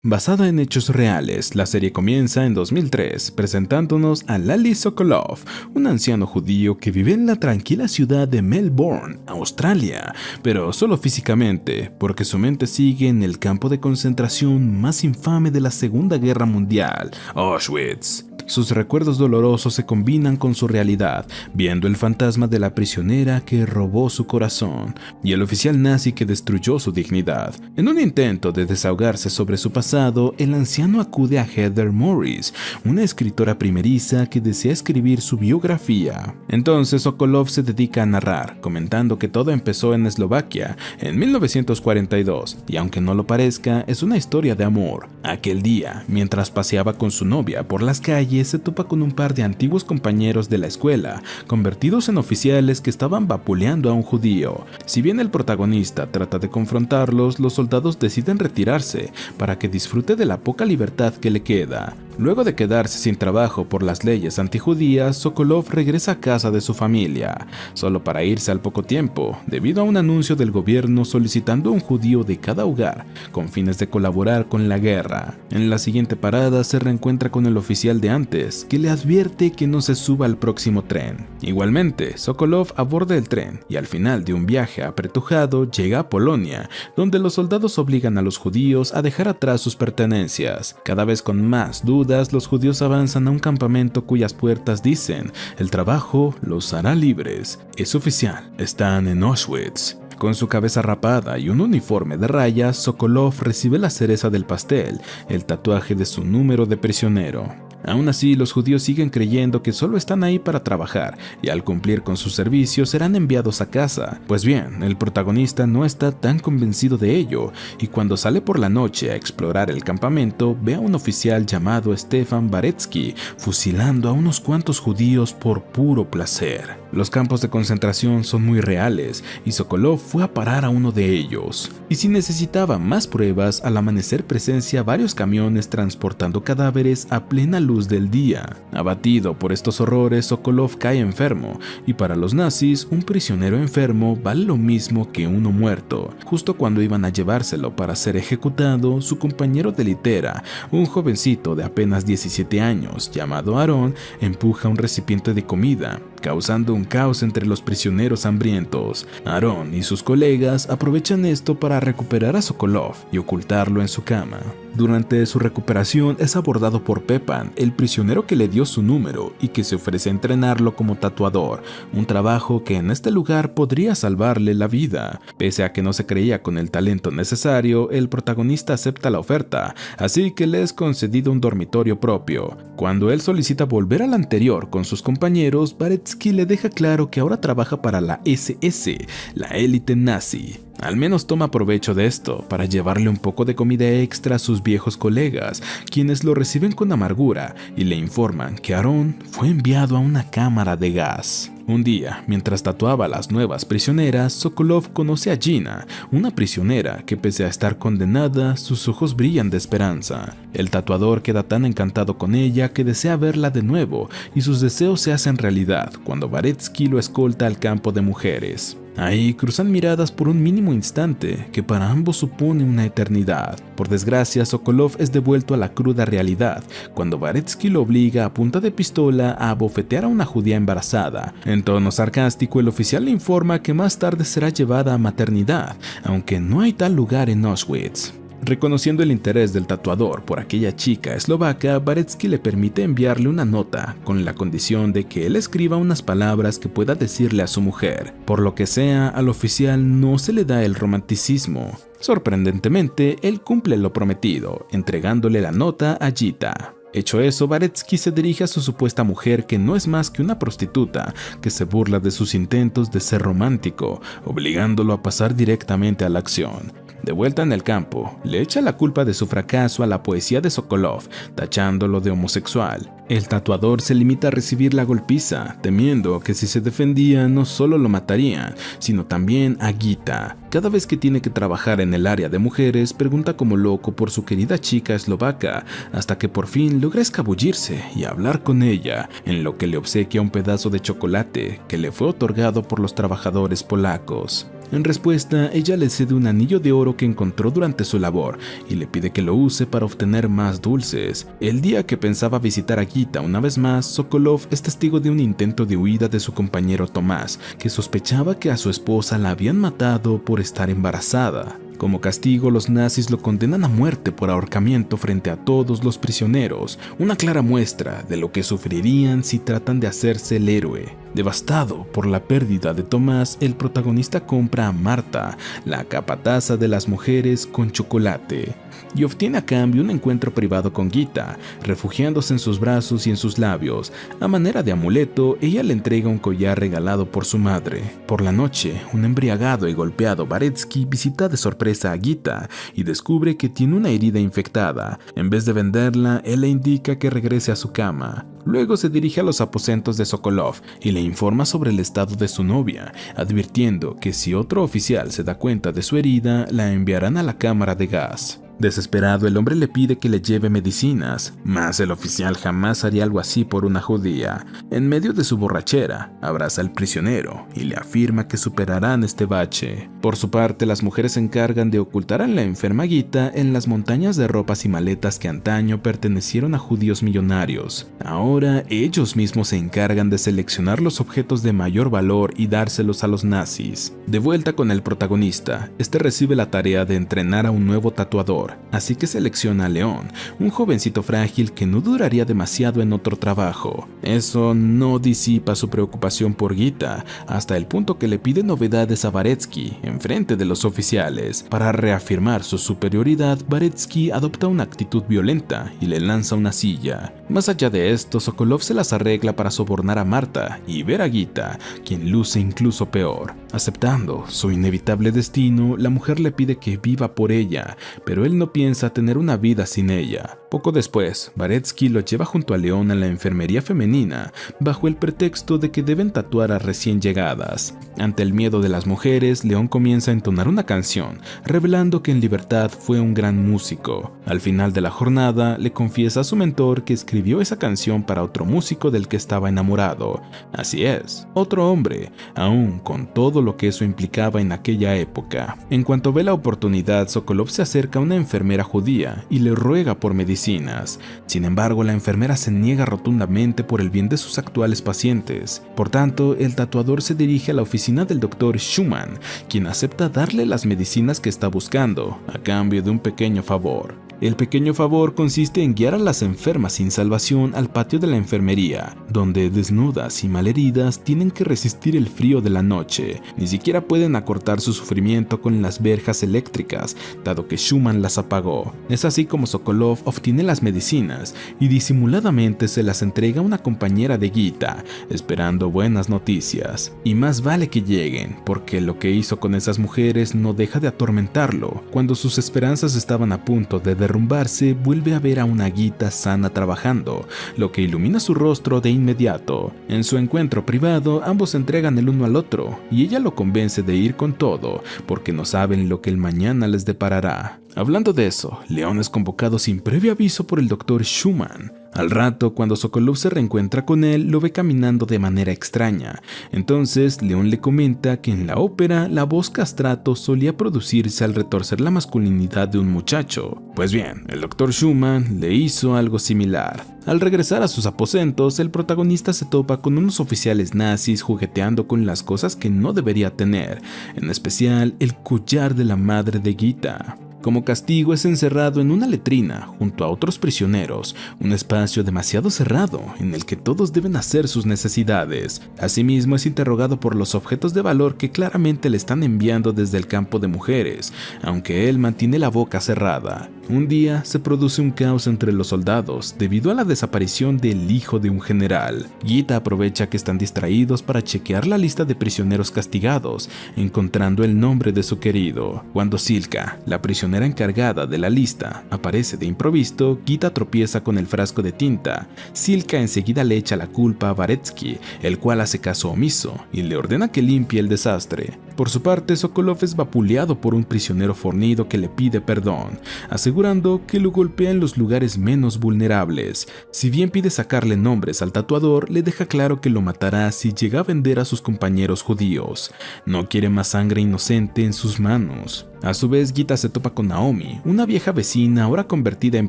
Basada en hechos reales, la serie comienza en 2003 presentándonos a Lali Sokolov, un anciano judío que vive en la tranquila ciudad de Melbourne, Australia, pero solo físicamente, porque su mente sigue en el campo de concentración más infame de la Segunda Guerra Mundial, Auschwitz. Sus recuerdos dolorosos se combinan con su realidad, viendo el fantasma de la prisionera que robó su corazón y el oficial nazi que destruyó su dignidad. En un intento de desahogarse sobre su pasado, el anciano acude a Heather Morris, una escritora primeriza que desea escribir su biografía. Entonces Sokolov se dedica a narrar, comentando que todo empezó en Eslovaquia en 1942 y aunque no lo parezca, es una historia de amor. Aquel día, mientras paseaba con su novia por las calles, se topa con un par de antiguos compañeros de la escuela, convertidos en oficiales que estaban vapuleando a un judío. Si bien el protagonista trata de confrontarlos, los soldados deciden retirarse para que disfrute de la poca libertad que le queda. Luego de quedarse sin trabajo por las leyes antijudías, Sokolov regresa a casa de su familia, solo para irse al poco tiempo, debido a un anuncio del gobierno solicitando a un judío de cada hogar, con fines de colaborar con la guerra. En la siguiente parada se reencuentra con el oficial de antes, que le advierte que no se suba al próximo tren. Igualmente, Sokolov aborda el tren y al final de un viaje apretujado llega a Polonia, donde los soldados obligan a los judíos a dejar atrás sus pertenencias. Cada vez con más dudas, los judíos avanzan a un campamento cuyas puertas dicen: el trabajo los hará libres. Es oficial, están en Auschwitz. Con su cabeza rapada y un uniforme de rayas, Sokolov recibe la cereza del pastel, el tatuaje de su número de prisionero. Aún así, los judíos siguen creyendo que solo están ahí para trabajar y al cumplir con su servicio serán enviados a casa. Pues bien, el protagonista no está tan convencido de ello y cuando sale por la noche a explorar el campamento ve a un oficial llamado Stefan Baretsky fusilando a unos cuantos judíos por puro placer. Los campos de concentración son muy reales y Sokolov fue a parar a uno de ellos. Y si necesitaba más pruebas, al amanecer presencia varios camiones transportando cadáveres a plena luz del día. Abatido por estos horrores, Sokolov cae enfermo, y para los nazis, un prisionero enfermo vale lo mismo que uno muerto. Justo cuando iban a llevárselo para ser ejecutado, su compañero de litera, un jovencito de apenas 17 años, llamado Aaron, empuja un recipiente de comida, causando un caos entre los prisioneros hambrientos. Aaron y sus colegas aprovechan esto para recuperar a Sokolov y ocultarlo en su cama. Durante su recuperación es abordado por Pepan, el prisionero que le dio su número y que se ofrece a entrenarlo como tatuador, un trabajo que en este lugar podría salvarle la vida. Pese a que no se creía con el talento necesario, el protagonista acepta la oferta, así que le es concedido un dormitorio propio. Cuando él solicita volver al anterior con sus compañeros, Baretsky le deja claro que ahora trabaja para la SS, la élite nazi. Al menos toma provecho de esto para llevarle un poco de comida extra a sus viejos colegas, quienes lo reciben con amargura y le informan que Aaron fue enviado a una cámara de gas. Un día, mientras tatuaba a las nuevas prisioneras, Sokolov conoce a Gina, una prisionera que pese a estar condenada, sus ojos brillan de esperanza. El tatuador queda tan encantado con ella que desea verla de nuevo y sus deseos se hacen realidad cuando Baretsky lo escolta al campo de mujeres. Ahí cruzan miradas por un mínimo instante que para ambos supone una eternidad. Por desgracia, Sokolov es devuelto a la cruda realidad cuando Baretsky lo obliga a punta de pistola a abofetear a una judía embarazada. En tono sarcástico, el oficial le informa que más tarde será llevada a maternidad, aunque no hay tal lugar en Auschwitz. Reconociendo el interés del tatuador por aquella chica eslovaca, Baretsky le permite enviarle una nota con la condición de que él escriba unas palabras que pueda decirle a su mujer. Por lo que sea, al oficial no se le da el romanticismo. Sorprendentemente, él cumple lo prometido, entregándole la nota a Gita. Hecho eso, Baretsky se dirige a su supuesta mujer, que no es más que una prostituta, que se burla de sus intentos de ser romántico, obligándolo a pasar directamente a la acción. De vuelta en el campo, le echa la culpa de su fracaso a la poesía de Sokolov, tachándolo de homosexual. El tatuador se limita a recibir la golpiza, temiendo que si se defendía no solo lo matarían, sino también a Gita. Cada vez que tiene que trabajar en el área de mujeres, pregunta como loco por su querida chica eslovaca, hasta que por fin logra escabullirse y hablar con ella, en lo que le obsequia un pedazo de chocolate que le fue otorgado por los trabajadores polacos. En respuesta, ella le cede un anillo de oro que encontró durante su labor y le pide que lo use para obtener más dulces. El día que pensaba visitar a Gita una vez más, Sokolov es testigo de un intento de huida de su compañero Tomás, que sospechaba que a su esposa la habían matado por estar embarazada. Como castigo, los nazis lo condenan a muerte por ahorcamiento frente a todos los prisioneros, una clara muestra de lo que sufrirían si tratan de hacerse el héroe. Devastado por la pérdida de Tomás, el protagonista compra a Marta, la capataza de las mujeres, con chocolate, y obtiene a cambio un encuentro privado con Gita, refugiándose en sus brazos y en sus labios. A manera de amuleto, ella le entrega un collar regalado por su madre. Por la noche, un embriagado y golpeado Baretsky visita de sorpresa a Gita y descubre que tiene una herida infectada. En vez de venderla, él le indica que regrese a su cama. Luego se dirige a los aposentos de Sokolov y le informa sobre el estado de su novia, advirtiendo que si otro oficial se da cuenta de su herida, la enviarán a la cámara de gas. Desesperado, el hombre le pide que le lleve medicinas, mas el oficial jamás haría algo así por una judía. En medio de su borrachera, abraza al prisionero y le afirma que superarán este bache. Por su parte, las mujeres se encargan de ocultar a la enferma Gita en las montañas de ropas y maletas que antaño pertenecieron a judíos millonarios. Ahora, ellos mismos se encargan de seleccionar los objetos de mayor valor y dárselos a los nazis. De vuelta con el protagonista, este recibe la tarea de entrenar a un nuevo tatuador. Así que selecciona a León, un jovencito frágil que no duraría demasiado en otro trabajo. Eso no disipa su preocupación por Gita, hasta el punto que le pide novedades a Baretsky en frente de los oficiales. Para reafirmar su superioridad, Baretsky adopta una actitud violenta y le lanza una silla. Más allá de esto, Sokolov se las arregla para sobornar a Marta y ver a Gita, quien luce incluso peor. Aceptando su inevitable destino, la mujer le pide que viva por ella, pero él no piensa tener una vida sin ella. Poco después, Baretsky lo lleva junto a León a la enfermería femenina, bajo el pretexto de que deben tatuar a recién llegadas. Ante el miedo de las mujeres, León comienza a entonar una canción, revelando que en libertad fue un gran músico. Al final de la jornada, le confiesa a su mentor que escribió esa canción para otro músico del que estaba enamorado. Así es, otro hombre, aún con todo lo que eso implicaba en aquella época. En cuanto ve la oportunidad, Sokolov se acerca a una enfermera judía y le ruega por medicinas. Sin embargo, la enfermera se niega rotundamente por el bien de sus actuales pacientes. Por tanto, el tatuador se dirige a la oficina del doctor Schumann, quien acepta darle las medicinas que está buscando, a cambio de un pequeño favor. El pequeño favor consiste en guiar a las enfermas sin salvación al patio de la enfermería, donde desnudas y malheridas tienen que resistir el frío de la noche. Ni siquiera pueden acortar su sufrimiento con las verjas eléctricas, dado que Schumann las apagó. Es así como Sokolov obtiene las medicinas y disimuladamente se las entrega a una compañera de Gita, esperando buenas noticias. Y más vale que lleguen, porque lo que hizo con esas mujeres no deja de atormentarlo. Cuando sus esperanzas estaban a punto de derrumbarse, vuelve a ver a una Gita sana trabajando, lo que ilumina su rostro de inmediato. En su encuentro privado, ambos se entregan el uno al otro, y ella lo convence de ir con todo, porque no saben lo que el mañana les deparará. Hablando de eso, León es convocado sin previo aviso por el doctor Schumann. Al rato, cuando Sokolov se reencuentra con él, lo ve caminando de manera extraña. Entonces, León le comenta que en la ópera la voz castrato solía producirse al retorcer la masculinidad de un muchacho. Pues bien, el Dr. Schumann le hizo algo similar. Al regresar a sus aposentos, el protagonista se topa con unos oficiales nazis jugueteando con las cosas que no debería tener, en especial el collar de la madre de Gita. Como castigo es encerrado en una letrina junto a otros prisioneros, un espacio demasiado cerrado en el que todos deben hacer sus necesidades. Asimismo es interrogado por los objetos de valor que claramente le están enviando desde el campo de mujeres, aunque él mantiene la boca cerrada. Un día se produce un caos entre los soldados debido a la desaparición del hijo de un general. Gita aprovecha que están distraídos para chequear la lista de prisioneros castigados, encontrando el nombre de su querido. Cuando Silka, la prisionera encargada de la lista, aparece de improviso, Gita tropieza con el frasco de tinta. Silka enseguida le echa la culpa a Baretsky, el cual hace caso omiso y le ordena que limpie el desastre. Por su parte, Sokolov es vapuleado por un prisionero fornido que le pide perdón, asegurando que lo golpea en los lugares menos vulnerables. Si bien pide sacarle nombres al tatuador, le deja claro que lo matará si llega a vender a sus compañeros judíos. No quiere más sangre inocente en sus manos. A su vez, Gita se topa con Naomi, una vieja vecina ahora convertida en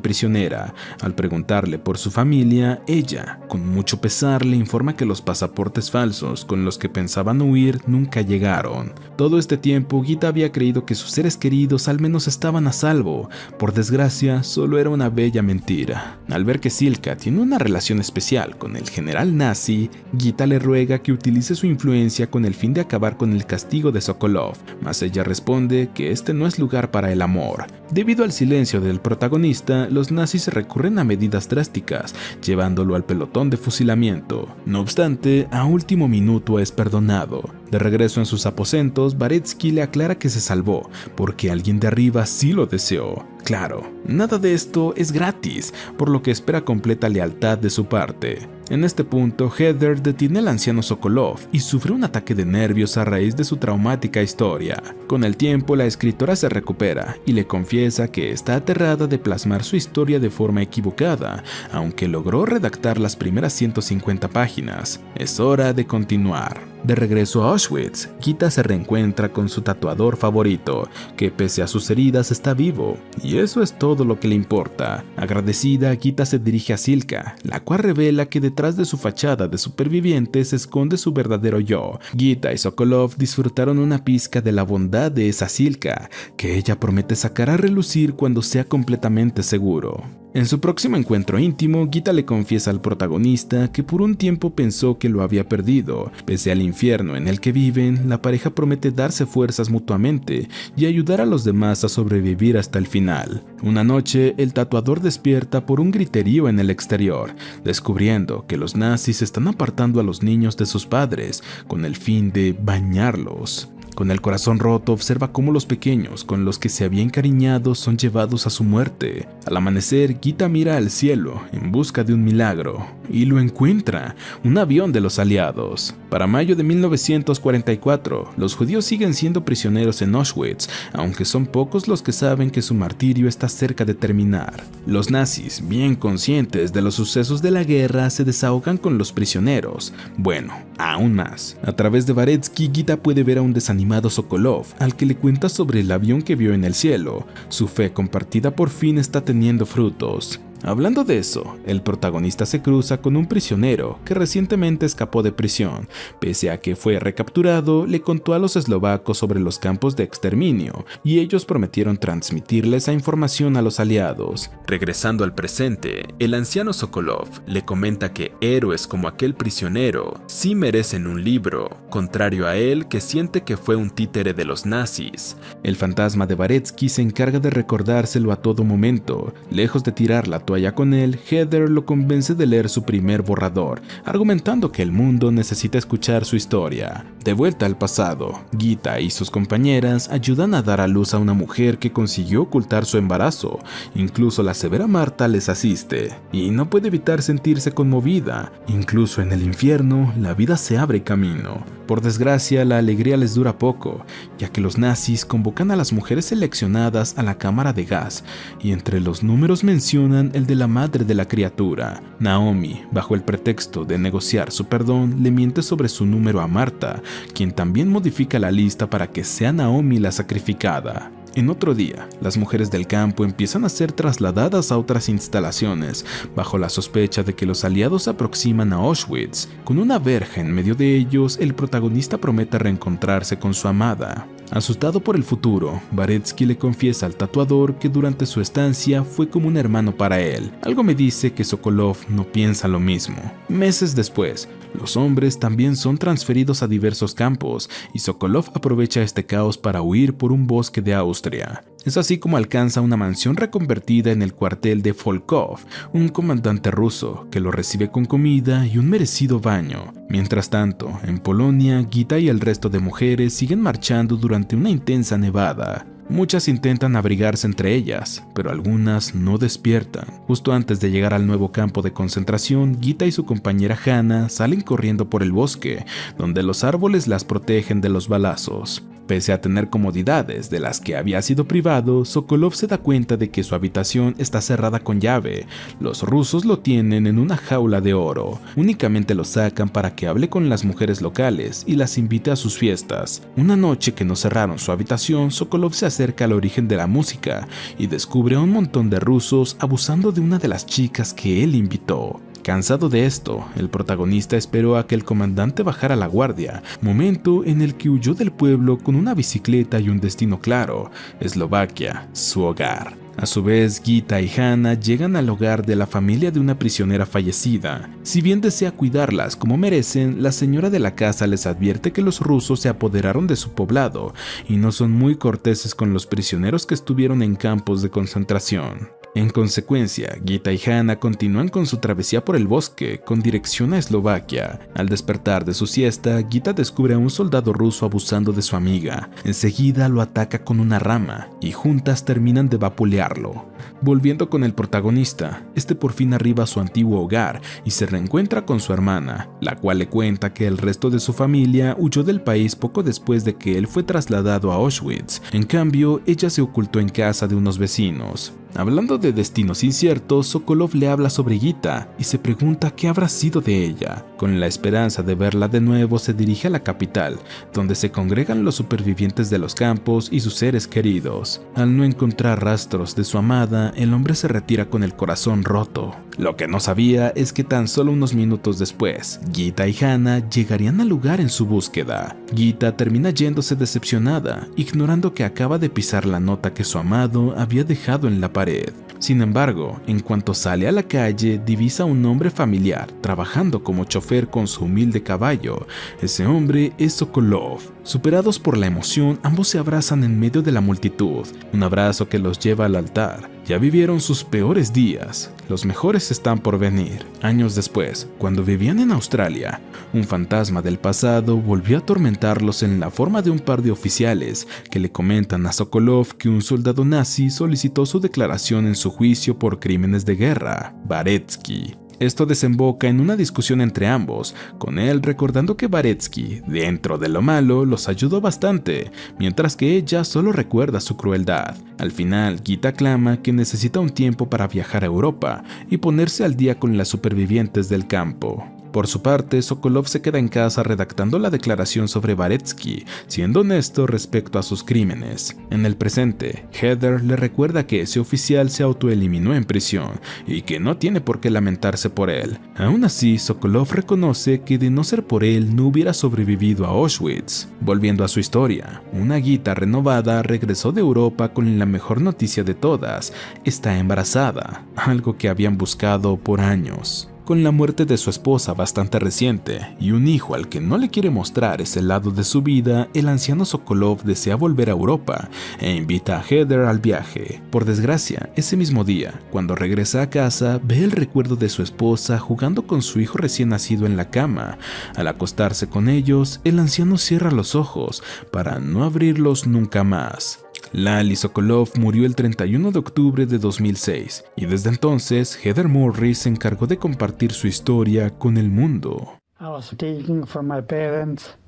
prisionera. Al preguntarle por su familia, ella, con mucho pesar, le informa que los pasaportes falsos con los que pensaban huir nunca llegaron. Todo este tiempo, Gita había creído que sus seres queridos al menos estaban a salvo. Por desgracia, solo era una bella mentira. Al ver que Silka tiene una relación especial con el general nazi, Gita le ruega que utilice su influencia con el fin de acabar con el castigo de Sokolov, mas ella responde que este no es lugar para el amor. Debido al silencio del protagonista, los nazis recurren a medidas drásticas, llevándolo al pelotón de fusilamiento. No obstante, a último minuto es perdonado. De regreso en sus aposentos, Baretsky le aclara que se salvó, porque alguien de arriba sí lo deseó. Claro, nada de esto es gratis, por lo que espera completa lealtad de su parte. En este punto, Heather detiene al anciano Sokolov y sufre un ataque de nervios a raíz de su traumática historia. Con el tiempo, la escritora se recupera y le confiesa que está aterrada de plasmar su historia de forma equivocada, aunque logró redactar las primeras 150 páginas. Es hora de continuar. De regreso a Auschwitz, Gita se reencuentra con su tatuador favorito, que pese a sus heridas está vivo, y eso es todo lo que le importa. Agradecida, Gita se dirige a Silka, la cual revela que detrás de su fachada de superviviente se esconde su verdadero yo. Gita y Sokolov disfrutaron una pizca de la bondad de esa Silka, que ella promete sacar a relucir cuando sea completamente seguro. En su próximo encuentro íntimo, Gita le confiesa al protagonista que por un tiempo pensó que lo había perdido. Pese al infierno en el que viven, la pareja promete darse fuerzas mutuamente y ayudar a los demás a sobrevivir hasta el final. Una noche, el tatuador despierta por un griterío en el exterior, descubriendo que los nazis están apartando a los niños de sus padres con el fin de bañarlos. Con el corazón roto, observa cómo los pequeños con los que se había encariñado son llevados a su muerte. Al amanecer, Gita mira al cielo en busca de un milagro y lo encuentra, un avión de los aliados. Para mayo de 1944, los judíos siguen siendo prisioneros en Auschwitz, aunque son pocos los que saben que su martirio está cerca de terminar. Los nazis, bien conscientes de los sucesos de la guerra, se desahogan con los prisioneros. Bueno, aún más. A través de Baretsky, Gita puede ver a un desanimado Sokolov, al que le cuenta sobre el avión que vio en el cielo. Su fe compartida por fin está teniendo frutos. Hablando de eso, el protagonista se cruza con un prisionero que recientemente escapó de prisión. Pese a que fue recapturado, le contó a los eslovacos sobre los campos de exterminio y ellos prometieron transmitirle esa información a los aliados. Regresando al presente, el anciano Sokolov le comenta que héroes como aquel prisionero sí merecen un libro, contrario a él que siente que fue un títere de los nazis. El fantasma de Baretsky se encarga de recordárselo a todo momento. Lejos de tirar la toalla con él, Heather lo convence de leer su primer borrador, argumentando que el mundo necesita escuchar su historia. De vuelta al pasado, Gita y sus compañeras ayudan a dar a luz a una mujer que consiguió ocultar su embarazo. Incluso la severa Marta les asiste, y no puede evitar sentirse conmovida. Incluso en el infierno, la vida se abre camino. Por desgracia, la alegría les dura poco, ya que los nazis convocan a las mujeres seleccionadas a la cámara de gas, y entre los números mencionan el de la madre de la criatura. Naomi, bajo el pretexto de negociar su perdón, le miente sobre su número a Marta, quien también modifica la lista para que sea Naomi la sacrificada. En otro día, las mujeres del campo empiezan a ser trasladadas a otras instalaciones, bajo la sospecha de que los aliados se aproximan a Auschwitz. Con una verja en medio de ellos, el protagonista promete reencontrarse con su amada. Asustado por el futuro, Baretsky le confiesa al tatuador que durante su estancia fue como un hermano para él. Algo me dice que Sokolov no piensa lo mismo. Meses después, los hombres también son transferidos a diversos campos y Sokolov aprovecha este caos para huir por un bosque de Austria. Es así como alcanza una mansión reconvertida en el cuartel de Volkov, un comandante ruso que lo recibe con comida y un merecido baño. Mientras tanto, en Polonia, Gita y el resto de mujeres siguen marchando durante una intensa nevada. Muchas intentan abrigarse entre ellas, pero algunas no despiertan. Justo antes de llegar al nuevo campo de concentración, Gita y su compañera Hannah salen corriendo por el bosque, donde los árboles las protegen de los balazos. Pese a tener comodidades de las que había sido privado, Sokolov se da cuenta de que su habitación está cerrada con llave. Los rusos lo tienen en una jaula de oro. Únicamente lo sacan para que hable con las mujeres locales y las invite a sus fiestas. Una noche que nos cerraron su habitación, Sokolov se acerca al origen de la música y descubre a un montón de rusos abusando de una de las chicas que él invitó. Cansado de esto, el protagonista esperó a que el comandante bajara la guardia, momento en el que huyó del pueblo con una bicicleta y un destino claro: Eslovaquia, su hogar. A su vez, Gita y Hannah llegan al hogar de la familia de una prisionera fallecida. Si bien desea cuidarlas como merecen, la señora de la casa les advierte que los rusos se apoderaron de su poblado y no son muy corteses con los prisioneros que estuvieron en campos de concentración. En consecuencia, Gita y Hannah continúan con su travesía por el bosque con dirección a Eslovaquia. Al despertar de su siesta, Gita descubre a un soldado ruso abusando de su amiga. Enseguida lo ataca con una rama y juntas terminan de vapulearlo. Volviendo con el protagonista, este por fin arriba a su antiguo hogar y se reencuentra con su hermana, la cual le cuenta que el resto de su familia huyó del país poco después de que él fue trasladado a Auschwitz. En cambio, ella se ocultó en casa de unos vecinos. Hablando de destinos inciertos, Sokolov le habla sobre Gita y se pregunta qué habrá sido de ella. Con la esperanza de verla de nuevo, se dirige a la capital, donde se congregan los supervivientes de los campos y sus seres queridos. Al no encontrar rastros de su amada, el hombre se retira con el corazón roto. Lo que no sabía es que tan solo unos minutos después, Gita y Hannah llegarían al lugar en su búsqueda. Gita termina yéndose decepcionada, ignorando que acaba de pisar la nota que su amado había dejado en la pared. Sin embargo, en cuanto sale a la calle, divisa a un hombre familiar trabajando como chofer con su humilde caballo. Ese hombre es Sokolov. Superados por la emoción, ambos se abrazan en medio de la multitud, un abrazo que los lleva al altar. Ya vivieron sus peores días, los mejores están por venir. Años después, cuando vivían en Australia, un fantasma del pasado volvió a atormentarlos en la forma de un par de oficiales que le comentan a Sokolov que un soldado nazi solicitó su declaración en su juicio por crímenes de guerra, Baretsky. Esto desemboca en una discusión entre ambos, con él recordando que Baretsky, dentro de lo malo, los ayudó bastante, mientras que ella solo recuerda su crueldad. Al final, Gita clama que necesita un tiempo para viajar a Europa y ponerse al día con las supervivientes del campo. Por su parte, Sokolov se queda en casa redactando la declaración sobre Baretsky, siendo honesto respecto a sus crímenes. En el presente, Heather le recuerda que ese oficial se autoeliminó en prisión y que no tiene por qué lamentarse por él. Aún así, Sokolov reconoce que de no ser por él no hubiera sobrevivido a Auschwitz. Volviendo a su historia, una Gita renovada regresó de Europa con la mejor noticia de todas: está embarazada, algo que habían buscado por años. Con la muerte de su esposa bastante reciente y un hijo al que no le quiere mostrar ese lado de su vida, el anciano Sokolov desea volver a Europa e invita a Heather al viaje. Por desgracia, ese mismo día, cuando regresa a casa, ve el recuerdo de su esposa jugando con su hijo recién nacido en la cama. Al acostarse con ellos, el anciano cierra los ojos para no abrirlos nunca más. Lali Sokolov murió el 31 de octubre de 2006 y desde entonces Heather Morris se encargó de compartir su historia con el mundo. I was taken from my parents'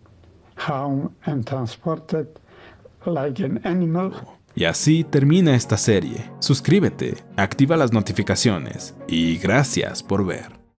home and transported like an animal. Y así termina esta serie. Suscríbete, activa las notificaciones y gracias por ver.